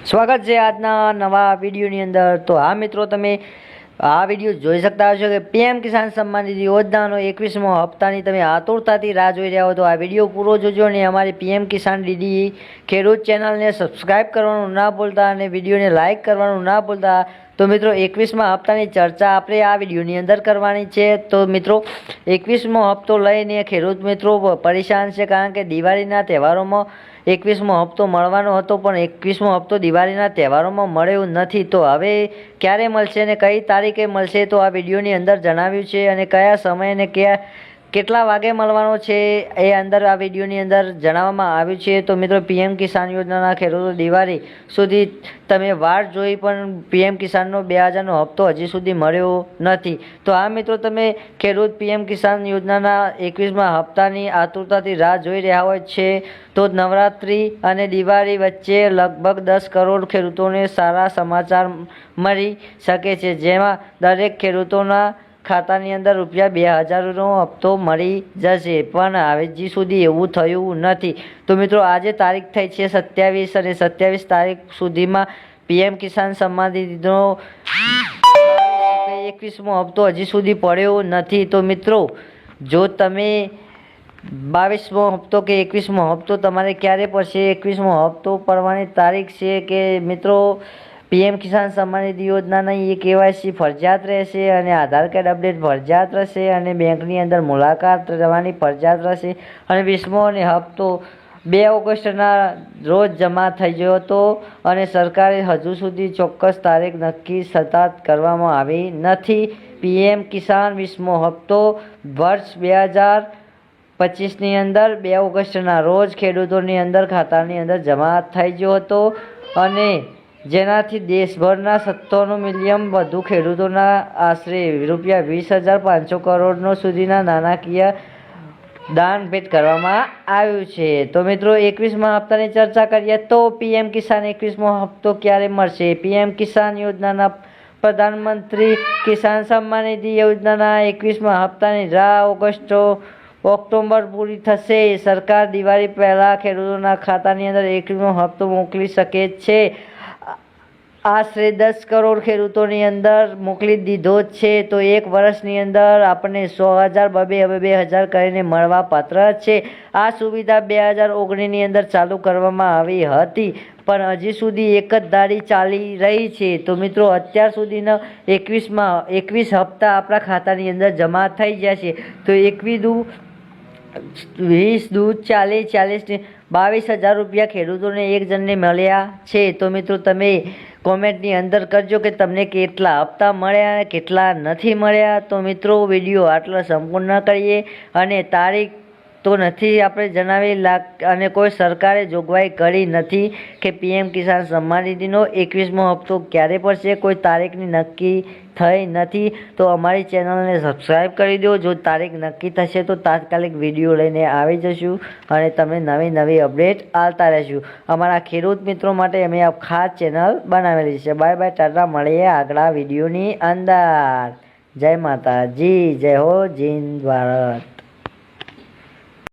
સ્વાગત છે આજના નવા વિડીયોની અંદર। તો હા મિત્રો, તમે આ વિડીયો જોઈ શકતા હશો કે પીએમ કિસાન સન્માન નિધિ યોજનાનો 21મો હપ્તાની તમે આતુરતાથી રાહ જોઈ રહ્યા હો। તો આ વિડીયો પૂરો જોજો અને અમારી પીએમ કિસાન ડીડી ખેડૂત ચેનલને સબસ્ક્રાઈબ કરવાનું ના ભૂલતા અને વિડીયોને લાઇક કરવાનું ના ભૂલતા। તો મિત્રો 21મા હપ્તાની ચર્ચા આપણે આ વિડીયોની અંદર કરવાની છે। તો મિત્રો 21મો હપ્તો લઈને ખેડૂત મિત્રો પરેશાન છે, કારણ કે દિવાળીના તહેવારોમાં 21મો હપ્તો મળવાનો હતો, પણ 21મો હપ્તો દિવાળીના તહેવારોમાં મળ્યો નથી। તો હવે ક્યારે મળશે અને કઈ તારીખે મળશે તો આ વિડીયોની અંદર જણાવ્યું છે, અને કયા સમયે અને કેટલા વાગે મળવાનો છે એ અંદર આ વિડીયોની અંદર જણાવવામાં આવ્યું છે। તો મિત્રો પીએમ કિસાન યોજનાના ખેડૂતો દિવાળી સુધી તમે વાટ જોઈ, પણ પીએમ કિસાનનો 2000નો હપ્તો હજી સુધી મળ્યો નથી। તો આ મિત્રો તમે ખેડૂત પીએમ કિસાન યોજનાના 21મા હપ્તાની આતુરતાથી રાહ જોઈ રહ્યા હોય છે, તો નવરાત્રિ અને દિવાળી વચ્ચે લગભગ 10 કરોડ ખેડૂતોને સારા સમાચાર મળી શકે છે, જેમાં દરેક ખેડૂતોના ખાતાની અંદર ₹2000નો હપ્તો મળી જશે, પણ હજી સુધી એવું થયું નથી। તો મિત્રો આજે તારીખ થઈ છે 27 અને 27 તારીખ સુધીમાં પીએમ કિસાન સન્માન નિધિનો 21મો હપ્તો હજી સુધી પડ્યો નથી। તો મિત્રો જો તમે 22મો હપ્તો કે 21મો હપ્તો તમારે ક્યારે પડશે, 21મો હપ્તો પડવાની તારીખ છે કે મિત્રો પીએમ કિસાન સન્માન નિધિ યોજનાની એ કેવાયસી ફરજિયાત રહેશે, અને આધાર કાર્ડ અપડેટ ફરજિયાત રહેશે, અને બેંકની અંદર મુલાકાત જવાની ફરજિયાત રહેશે। અને 20મો અને હપ્તો 2 ઓગસ્ટના રોજ જમા થઈ ગયો હતો, અને સરકારે હજુ સુધી ચોક્કસ તારીખ નક્કી સતત કરવામાં આવી નથી। પીએમ કિસાન 20મો હપ્તો વર્ષ 2025ની અંદર 2 ઓગસ્ટના રોજ ખેડૂતોની અંદર ખાતાની અંદર જમા થઈ ગયો હતો, અને જેનાથી દેશભરના 97 મિલિયન વધુ ખેડૂતોના આશરે ₹20,500 કરોડનો સુધીના નાણાકીય દાન ભેટ કરવામાં આવ્યું છે। તો મિત્રો 21મા હપ્તાની ચર્ચા કરીએ તો પીએમ કિસાન 21મો હપ્તો ક્યારે મળશે? પીએમ કિસાન યોજનાના પ્રધાનમંત્રી કિસાન સન્માન નિધિ યોજનાના 21મા હપ્તાની રાહ ઓક્ટોબર પૂરી થશે। સરકાર દિવાળી પહેલાં ખેડૂતોના ખાતાની અંદર 21મો હપ્તો મોકલી શકે છે। આશરે 10 કરોડ ખેડૂતોની અંદર મોકલી દીધો છે। તો એક વર્ષની અંદર આપણને 100,000 2,000 કરીને મળવા પાત્ર છે। આ સુવિધા 2019ની અંદર ચાલુ કરવામાં આવી હતી, પણ હજી સુધી એક જ ધારી ચાલી રહી છે। તો મિત્રો અત્યાર સુધીના 21 હપ્તા આપણા ખાતાની અંદર જમા થઈ ગયા છે। તો 21 દુ 20 દુ 40 ₹22,000 ખેડૂતોને એક જણને મળ્યા છે। તો મિત્રો તમે કોમેન્ટની અંદર કરજો કે તમને કેટલા હપ્તા મળ્યા અને કેટલા નથી મળ્યા। તો મિત્રો વિડીયો આટલો સંપૂર્ણ કરીએ, અને તારીખ તો નથી આપણે જણાવી, અને કોઈ સરકારે જોગવાઈ કરી નથી કે પીએમ કિસાન સન્માન નિધિનો 21મો હપ્તો ક્યારે પડશે, કોઈ તારીખની નક્કી થઈ નથી। તો અમારી ચેનલને સબસ્ક્રાઈબ કરી દો। જો તારીખ નક્કી થશે તો તાત્કાલિક વિડીયો લઈને આવી જશું, અને તમે નવી અપડેટ આવતા રહેશું। અમારા ખેડૂત મિત્રો માટે અમે આ ખાસ ચેનલ બનાવેલી છે। બાય બાય, ટાટા, મળીએ આગલા વિડીયોની અંદર। જય માતાજી, જય હો, જય ભારત।